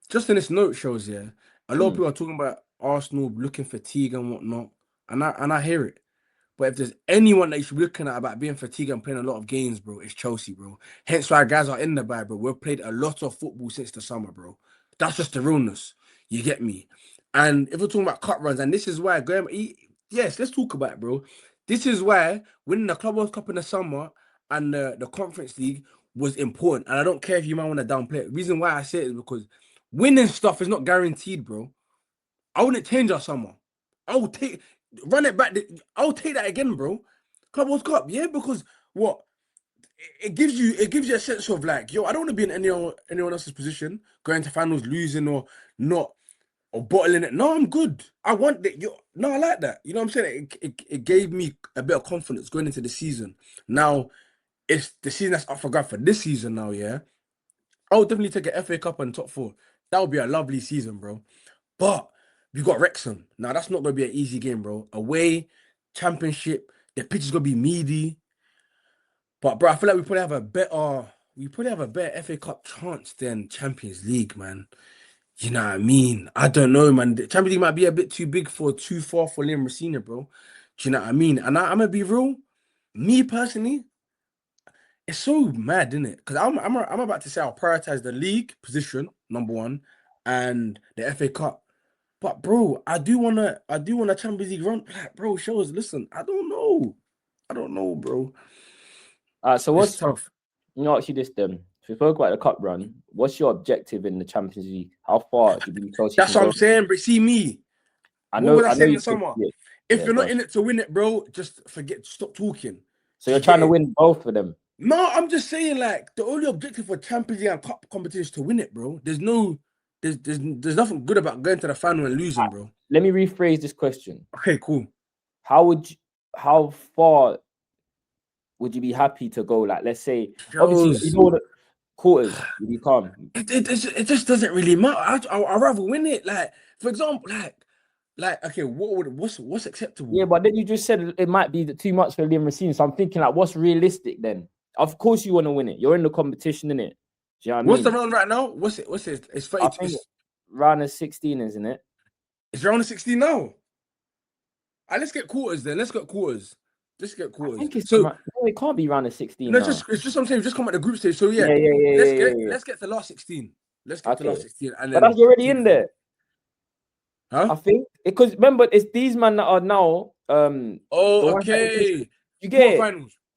just in this note shows, yeah, a lot of people are talking about Arsenal looking fatigued and whatnot. And I hear it. But if there's anyone that you should be looking at about being fatigued and playing a lot of games, bro, it's Chelsea, bro. Hence why guys are in the bag, bro. We've played a lot of football since the summer, bro. That's just the realness. You get me? And if we're talking about cup runs, and this is why, yes, let's talk about it, bro. This is why winning the Club World Cup in the summer and the Conference League was important. And I don't care if you might want to downplay it. The reason why I say it is because winning stuff is not guaranteed, bro. I wouldn't change our summer. Run it back. I'll take that again, bro. Club World Cup, yeah, because what? It gives you a sense of like, yo, I don't want to be in anyone else's position, going to finals, losing or not or bottling it. No, I'm good. I want that. No, I like that. You know what I'm saying? It gave me a bit of confidence going into the season. Now, it's the season that's up for grabs for this season now, yeah. I would definitely take an FA Cup and top four. That would be a lovely season, bro. But we got Wrexham. Now, that's not going to be an easy game, bro. Away, championship, the pitch is going to be meaty. But, bro, I feel like we probably have a better FA Cup chance than Champions League, man. You know what I mean? I don't know, man. The Champions League might be a bit too far for Liam Rosenior, bro. Do you know what I mean? And I'm going to be real. Me, personally, it's so mad, isn't it? Because I'm about to say I'll prioritize the league position, number one, and the FA Cup. But bro, I do want a Champions League run. Like, bro, shows. Listen, I don't know, bro. So It's tough. You know, actually, this then. If we spoke about the cup run, what's your objective in the Champions League? How far do you Chelsea? That's what I'm saying, bro. See me. What was I saying in the summer? If you're not in it to win it, bro, just forget. Stop talking. So you're trying to win both of them. No, I'm just saying, like, the only objective for Champions League and Cup competition is to win it, bro. There's nothing good about going to the final and losing, bro. Let me rephrase this question. Okay, cool. How far would you be happy to go? Like, let's say, obviously, you know the quarters, you be calm. It just doesn't really matter. I'd rather win it. Like, for example, okay, what's acceptable? Yeah, but then you just said it might be too much for Liam Racine. So I'm thinking, like, what's realistic then? Of course you want to win it. You're in the competition, innit? Do you know what I mean? What's the round right now? What's it? It's 32. Round of 16, isn't it? It's round of 16 now. All right, let's get quarters then. Let's get quarters. I think it's no, it can't be round of 16. No, it's just I'm saying, just come at the group stage. So yeah. Let's get to last 16. Let's get to last 16. And then but that's already in there. Huh? I think because remember, it's these men that are now. Okay. You get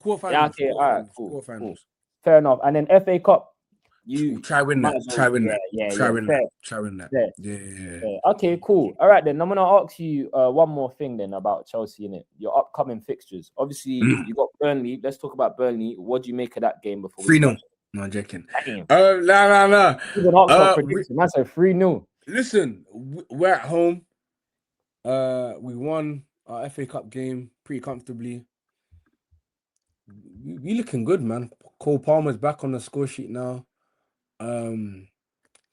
quarterfinals. Yeah, okay, all right, cool. Quarterfinals. Cool. Fair enough. And then FA Cup, you try win that. Try win that. Yeah. Okay, cool. All right, then I'm gonna ask you one more thing then about Chelsea, innit? Your upcoming fixtures. Obviously, you got Burnley. Let's talk about Burnley. What do you make of that game before 3-0? No, I'm joking. No. That's a 3-0. Listen, we're at home. We won our FA Cup game pretty comfortably. We looking good, man. Cole Palmer's back on the score sheet now.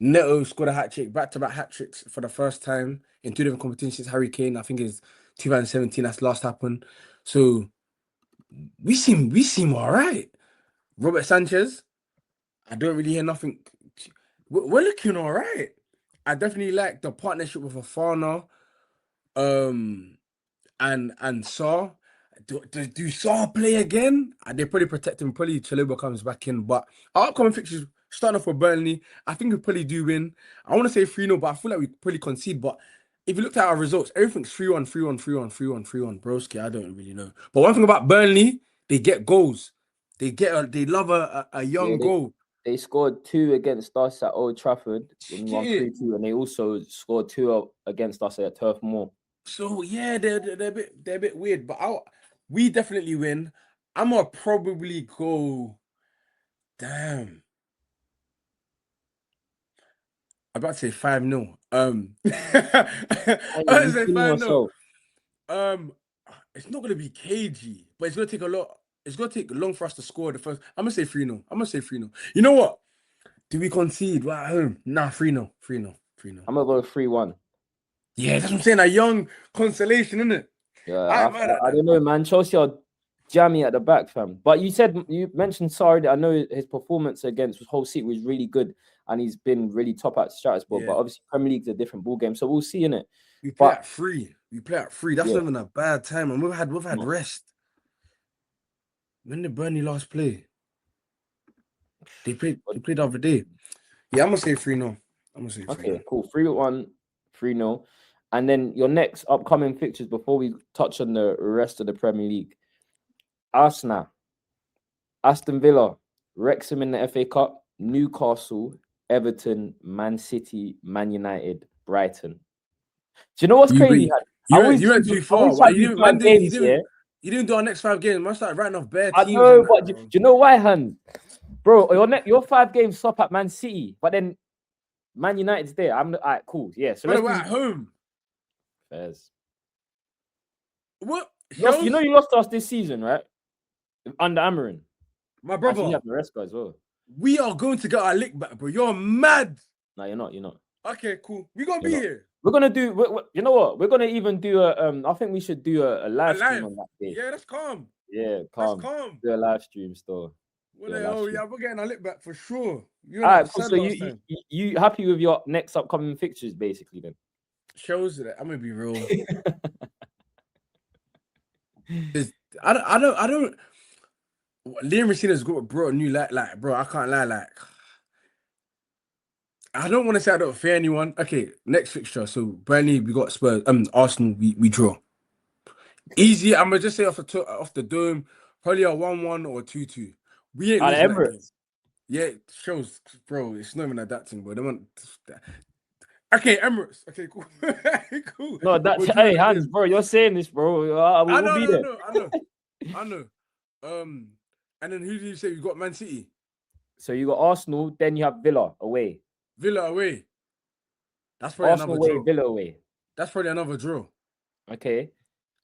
Neto scored a hat-trick, back-to-back hat-tricks for the first time in 2 different competitions since Harry Kane. I think it's 2017 that's last happened. So we seem all right. Robert Sanchez, I don't really hear nothing. We're looking all right. I definitely like the partnership with Fofana, and Saw. Do Saw play again? They probably protect him. Probably Chalobah comes back in. But our upcoming fixtures, starting off for Burnley, I think we probably do win. I want to say 3-0, but I feel like we probably concede. But if you looked at our results, everything's 3-1, 3-1, 3-1, 3-1, 3-1. Broski, I don't really know. But one thing about Burnley, they get goals. They love a young goal. They scored 2 against us at Old Trafford when we won 3-2, and they also scored 2 against us at Turf Moor. So yeah, they're a bit weird, but we definitely win. I'm gonna probably go. Damn. I'm about to say 5-0. I'm about to say 5-0. It's not gonna be cagey, but it's gonna take a lot. It's gonna take long for us to score the first. I'm gonna say 3-0. You know what? Do we concede? We're at home. Nah, 3-0. 3-0. I'm gonna go 3-1. Yeah, that's what I'm saying. A young consolation, isn't it? Yeah, I don't know, man. Chelsea are jammy at the back, fam. But you mentioned Sarri. I know his performance against Hull City was really good, and he's been really top at Strasbourg. Yeah. But obviously, Premier League's a different ball game, so we'll see in it. We play at 3. That's not even a bad time, and we've had rest. When did Burnley last play? They played the other day. Yeah, I'm gonna say 3-0. Okay, cool. 3-1, 3-0. And then your next upcoming fixtures before we touch on the rest of the Premier League. Arsenal, Aston Villa, Wrexham in the FA Cup, Newcastle, Everton, Man City, Man United, Brighton. Do you know what's crazy? You went too far. You didn't do our next 5 games. I started writing off bare teams. I know, but do you know why, Hans? Bro, your 5 games stop at Man City, but then Man United's there. I'm all right, cool. Yeah. So But let's we're do at home. Fairs. What? You know you lost to us this season, right? Under Amarin. My Actually, brother, you have Maresca as well. we are going to get our lick back, bro. You're mad. No, you're not. You're not. Okay, cool. We gonna You're be not. here. We're gonna do. You know what? We're gonna even do a. I think we should do a live stream on that day. Yeah, that's calm. Yeah, calm. That's calm. Do a live stream still. Well, yeah, we're getting our lick back for sure. You All know, right, cool. So you happy with your next upcoming fixtures, basically? Then shows that I'm gonna be real. I don't. Liam Roseniors got brought a new like, bro. I can't lie, like. I don't want to say I don't fear anyone. Okay, next fixture. So Burnley, we got Spurs. Arsenal, we draw. Easy. I'm gonna just say off the dome, probably a 1-1 or 2-2. We ain't losing that game. Yeah, it shows, bro. It's not even adapting, bro. They want. Okay, Emirates. Okay, cool. Cool. No, that's hey, Hans, bro. You're saying this, bro. We'll be there. I know. And then who do you say you got? Man City. So you got Arsenal, then you have Villa away. Villa away. That's probably Arsenal another away, draw. Villa away. That's probably another draw. Okay.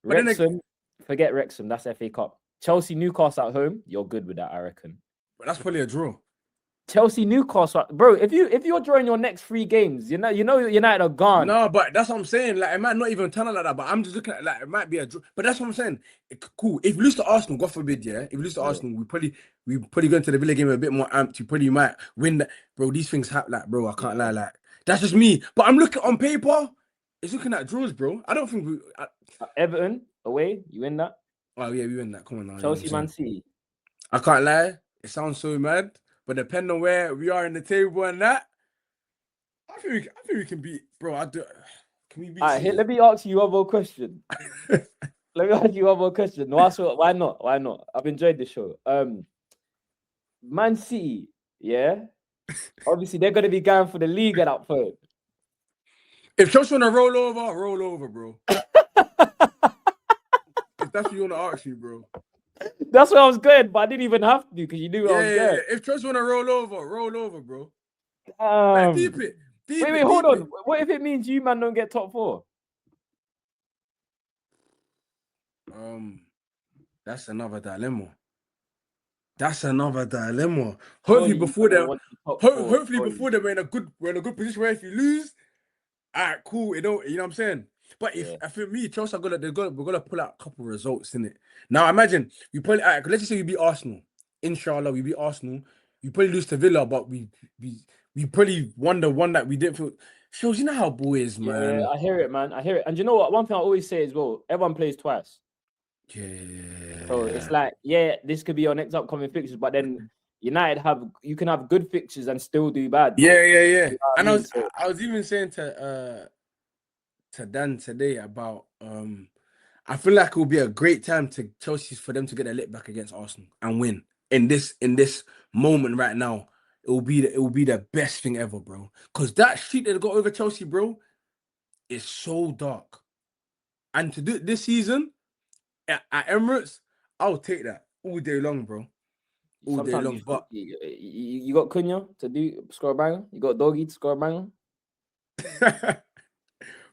But Wrexham, forget Wrexham. That's FA Cup. Chelsea, Newcastle at home. You're good with that, I reckon. But that's probably a draw. Chelsea, Newcastle, bro. If you're drawing your next 3 games, you know United are gone. No, but that's what I'm saying. Like it might not even turn out like that. But I'm just looking at like it might be a draw. But that's what I'm saying. Cool. If we lose to Arsenal, God forbid, yeah. If we lose to Arsenal, we probably go into the Villa game a bit more amped. You probably might win that, bro. These things happen, like, bro. I can't lie, like that's just me. But I'm looking on paper. It's looking at draws, bro. I don't think Everton away, you win that. Oh yeah, we win that. Come on now. Chelsea, Man City. I can't lie. It sounds so mad. But depending on where we are in the table and that, I think we can beat, bro. Can we beat? All right, let me ask you one more question. No, why not? Why not? I've enjoyed the show. Man City, yeah. Obviously, they're gonna be going for the league at that point. If Chelsea wanna roll over, bro. If that's what you wanna ask me, bro. That's where I was going, but I didn't even have to because you knew where I was going. If Chelsea wanna roll over, bro. Like, deep it. Wait, hold on. What if it means you man don't get top 4? That's another dilemma. Hopefully before we're in a good position where if you lose, all right, cool. You know what I'm saying? But if for me, Chelsea we're gonna pull out a couple of results in it. Now imagine we probably let's just say we beat Arsenal. Inshallah, we beat Arsenal. We probably lose to Villa, but we probably won the one that we didn't feel. Shows you know how boy is, man. Yeah, I hear it, man. I hear it. And you know what? One thing I always say as well, everyone plays twice. Yeah. So it's like, this could be your next upcoming fixtures, but then United you can have good fixtures and still do bad. Yeah. You know And I was even saying to Dan today about I feel like it will be a great time to Chelsea for them to get their lick back against Arsenal and win in this moment right now. It will be the best thing ever, bro. Because that streak they got over Chelsea, bro, is so dark. And to do it this season at Emirates, I'll take that all day long, bro. All day long. But you got Cunha to score a banger. You got Doggy to score a banger.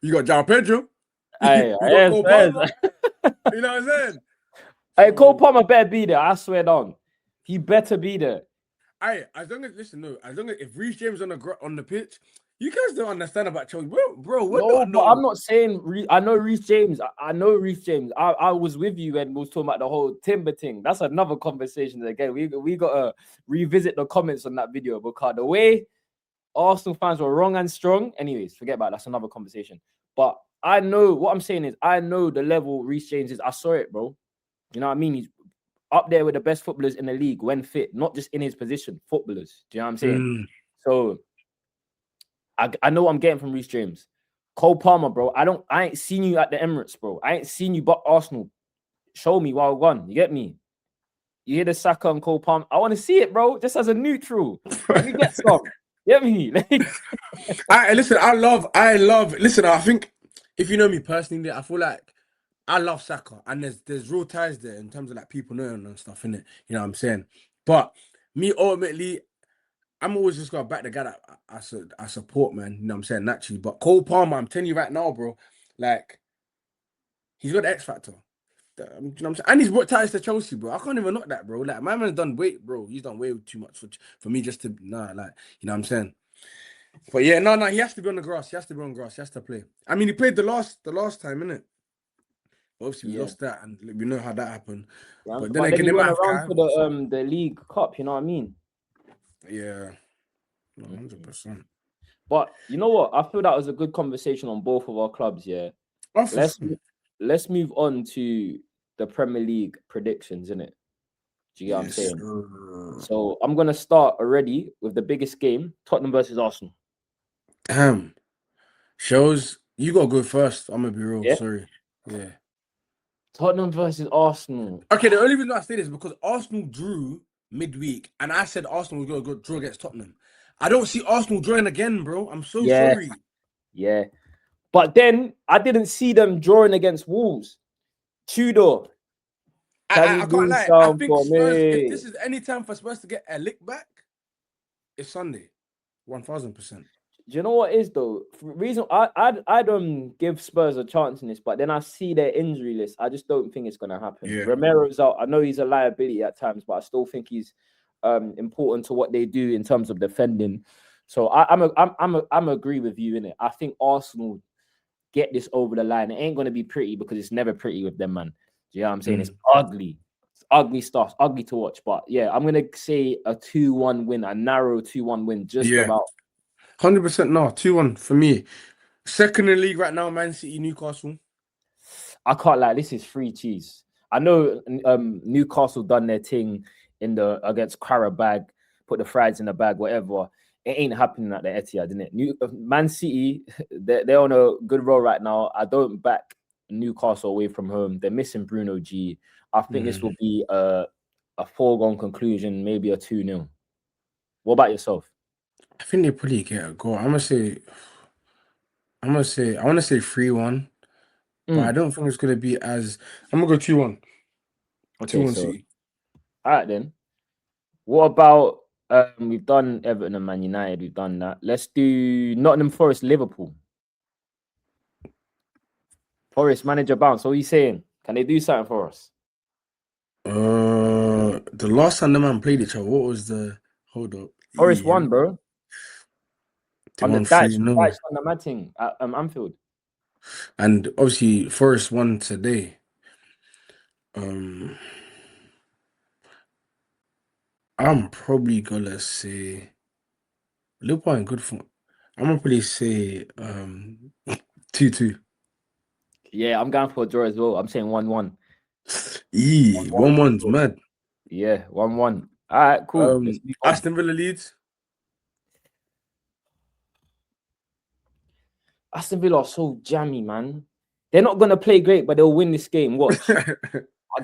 You got João Pedro. Hey, you know what I'm saying? Hey, Cole Palmer better be there. I swear down. He better be there. As long as if Reece James on the pitch, you guys don't understand about Chelsea, bro. But I'm not saying I know Reece James. I know Reece James. I was with you when we was talking about the whole Timber thing. That's another conversation. Again, we gotta revisit the comments on that video because the way Arsenal fans were wrong and strong. Anyways, forget about it. That's another conversation. But I know what I'm saying is I know the level Reece James is. I saw it, bro. You know what I mean? He's up there with the best footballers in the league when fit, not just in his position. Footballers. Do you know what I'm saying? So I know what I'm getting from Reece James. Cole Palmer, bro. I ain't seen you at the Emirates, bro. I ain't seen you but Arsenal. Show me while gone. You get me? You hear the Saka and Cole Palmer? I want to see it, bro. Just as a neutral. Let me get some. Get me? Listen, I love. Listen, I think if you know me personally, I feel like I love Saka, and there's real ties there in terms of like people knowing and stuff, innit? You know what I'm saying? But me ultimately, I'm always just gonna back the guy that I support, man. You know what I'm saying? Naturally. But Cole Palmer, I'm telling you right now, bro, like he's got the X factor. You know what I'm saying? And he's brought ties to Chelsea, bro. I can't even knock that, bro. Like my man's done bro. He's done way too much for me just to like, you know what I'm saying? But yeah, no, he has to be on the grass. He has to be on grass. He has to play. I mean, he played the last time, innit? Obviously, we lost that, and we know how that happened. Yeah, but then again, he they might went have around for the League Cup. You know what I mean? Yeah, 100%. But you know what? I feel that was a good conversation on both of our clubs. Yeah. Oh, Let's move on to the Premier League predictions, innit? Do you get what I'm saying? So I'm gonna start already with the biggest game: Tottenham versus Arsenal. Damn. Shows you gotta go first. I'm gonna be real. Yeah. Sorry. Yeah. Tottenham versus Arsenal. Okay, the only reason I say this is because Arsenal drew midweek, and I said Arsenal was gonna go draw against Tottenham. I don't see Arsenal drawing again, bro. I'm so sorry. Yeah. But then I didn't see them drawing against Wolves. Tudor. I can't lie. I think Spurs, if this is any time for Spurs to get a lick back, it's Sunday. 1000%. Do you know what is though? Reason I don't give Spurs a chance in this, but then I see their injury list. I just don't think it's gonna happen. Yeah. Romero's out. I know he's a liability at times, but I still think he's important to what they do in terms of defending. So I'm agree with you in it. I think Arsenal get this over the line. It ain't gonna be pretty because it's never pretty with them, man. Do you know what I'm saying? It's ugly. It's ugly stuff. Ugly to watch. But yeah, I'm gonna say a 2-1 win, a narrow 2-1 win, just about. 100% no, 2-1 for me. Second in the league right now, Man City, Newcastle. I can't lie, this is free cheese. I know Newcastle done their thing against Carricks, put the fries in the bag, whatever. It ain't happening at the Etihad, isn't it? Man City, they're on a good roll right now. I don't back Newcastle away from home. They're missing Bruno G. I think this will be a foregone conclusion, maybe a 2-0. What about yourself? I think they probably get a goal. I want to say 3-1, but I don't think it's gonna be as. I'm gonna go 2-1. Okay, 2-1 so City. all right then. What about we've done Everton and Man United, we've done that. Let's do Nottingham Forest, Liverpool. Forest manager bounce. What are you saying? Can they do something for us? The last time the man played each other, what was the hold up? Forest won, bro. They On the won Dutch 3-0. on the matting at Anfield. And obviously Forest won today. I'm probably gonna say Liverpool in good form. I'm gonna probably say 2-2. Yeah, I'm going for a draw as well. I'm saying 1-1. 1-1's mad. Yeah, 1-1. All right, cool. Let's move on. Aston Villa Leeds. Aston Villa are so jammy, man. They're not gonna play great, but they'll win this game. Watch. I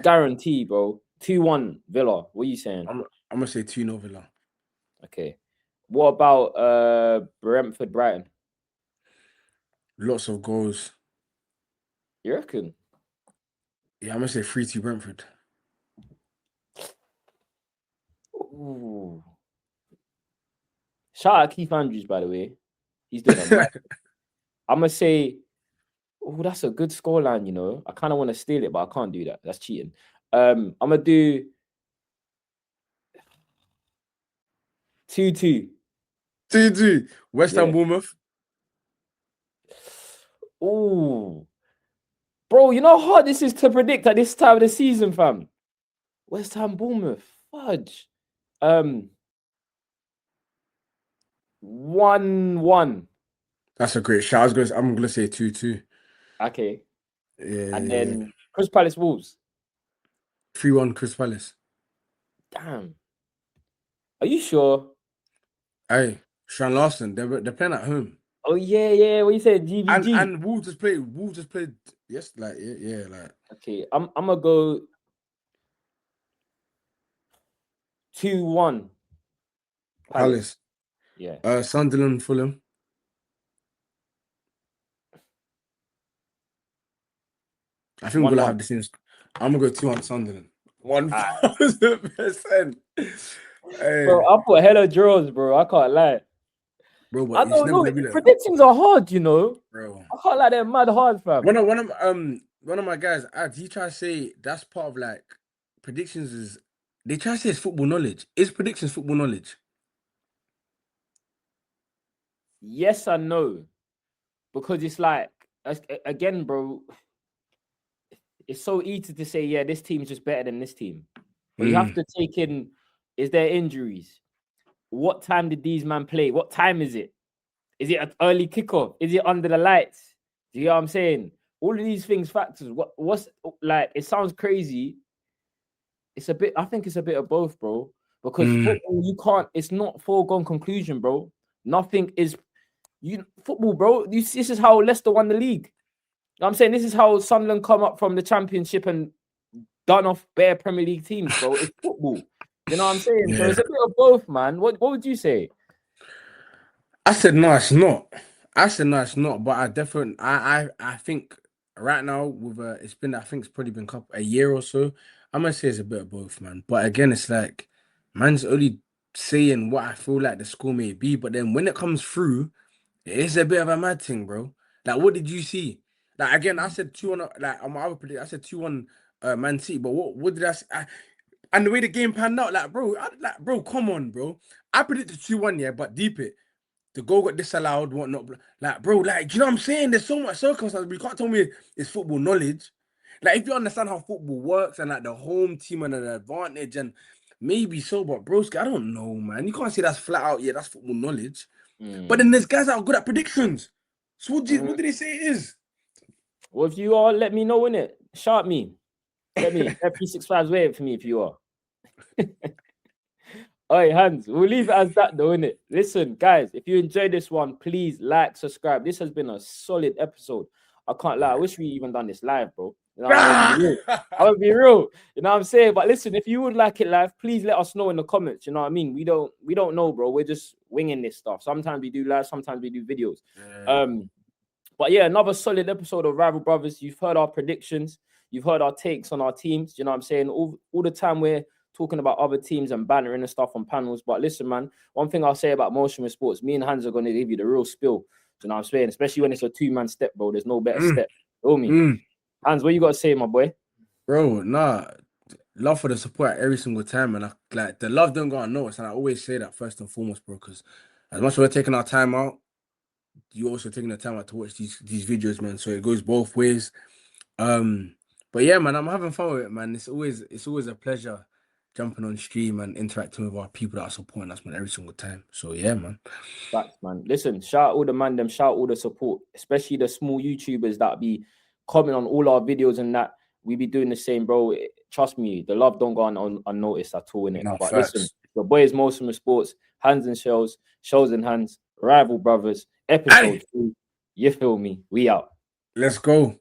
guarantee, bro. 2-1 Villa. What are you saying? I'm gonna say 2-0 Villa. Okay. What about Brentford Brighton? Lots of goals. You reckon? Yeah, I'm gonna say 3-2 Brentford. Ooh. Shout out Keith Andrews, by the way. He's doing a I'm gonna say, oh, that's a good scoreline, you know. I kind of want to steal it, but I can't do that. That's cheating. I'm gonna do 2-2. 2-2. West Ham Bournemouth. Ooh. Bro, you know how hard this is to predict at this time of the season, fam. West Ham Bournemouth. Fudge. 1-1. That's a great shot. I'm gonna say 2-2. Okay. Yeah. And then Crystal Palace Wolves. 3-1 Crystal Palace. Damn. Are you sure? Hey, Sean Larson, they're playing at home. Oh yeah. What you said? GVG. And Wolves just played. Yes, like yeah, like. Okay, I'm gonna go 2-1 Palace. Yeah. Sunderland, Fulham. I think we're gonna have the same. I'm gonna go 2-1 Sunderland. 1000%. Hey, I put hella draws, bro. I can't lie. bro, but I it's don't never know. gonna be like, Predictions are hard, you know. bro. I can't lie, they're mad hard, fam. One of my guys, he tried to say that's part of like predictions is they try to say it's football knowledge. Is predictions football knowledge? Yes and no, because it's like again, bro. It's so easy to say, yeah, this team's just better than this team, but you have to take in: is there injuries? What time did these man play? What time is it? Is it an early kickoff? Is it under the lights? Do you know what I'm saying? All of these things, factors. What's like? It sounds crazy. It's a bit. I think it's a bit of both, bro. Because football, you can't. It's not foregone conclusion, bro. Nothing is. Football, bro. This is how Leicester won the league. You know what I'm saying, this is how Sunderland come up from the Championship and done off bare Premier League teams, bro. It's football. You know what I'm saying? Yeah. So it's a bit of both, man. What would you say? I said no, it's not. I said no, it's not. But I definitely, I think right now with it's been, I think it's probably been a year or so. I'm gonna say it's a bit of both, man. But again, it's like man's only saying what I feel like the score may be. But then when it comes through, it's a bit of a mad thing, bro. Like, what did you see? Like again, I said 2-1. Like on my other prediction, I said 2-1 Man City. But what did I say? And the way the game panned out, like bro, come on, bro. I predicted 2-1, yeah, but deep it. The goal got disallowed, whatnot. Like, bro, like, do you know what I'm saying? There's so much circumstances, but you can't tell me it's football knowledge. Like, if you understand how football works and like the home team and the advantage, and maybe so, but broski, I don't know, man. You can't say that's flat out, yeah, that's football knowledge. But then there's guys that are good at predictions. So what did they say it is? Well, if you are, let me know, innit? Shout me. Let me. F365's waiting for me if you are. All right, Hans, we'll leave it as that though, innit? Listen, guys, if you enjoyed this one, please like, subscribe. This has been a solid episode. I can't lie. I wish we even done this live, bro. You know, I would be real. You know what I'm saying? But listen, if you would like it live, please let us know in the comments. You know what I mean? We don't know, bro. We're just winging this stuff. Sometimes we do live, sometimes we do videos. Yeah. But yeah, another solid episode of Rival Brothers. You've heard our predictions. You've heard our takes on our teams. You know what I'm saying? All the time we're talking about other teams and bantering and stuff on panels. But listen, man, one thing I'll say about Motion with Sports, me and Hans are going to give you the real spill. You know what I'm saying? Especially when it's a two-man step, bro. There's no better step. Feel me? Hans, what you got to say, my boy? Bro, nah. Love for the support every single time. And like the love don't go unnoticed. And I always say that first and foremost, bro, because as much as we're taking our time out, you also taking the time out to watch these videos, man. So it goes both ways. But yeah, man, I'm having fun with it, man. It's always a pleasure jumping on stream and interacting with our people that are supporting us, man, every single time. So yeah, man. Facts, man. Listen, shout out all the man them, shout out all the support, especially the small YouTubers that be commenting on all our videos and that. We be doing the same, bro. Trust me, the love don't go unnoticed at all, innit? No, but facts. listen, the boy is Motion with Sports, Hands and Shells, Shells and Hands, Rival Brothers, episode 2. You feel me? We out. Let's go.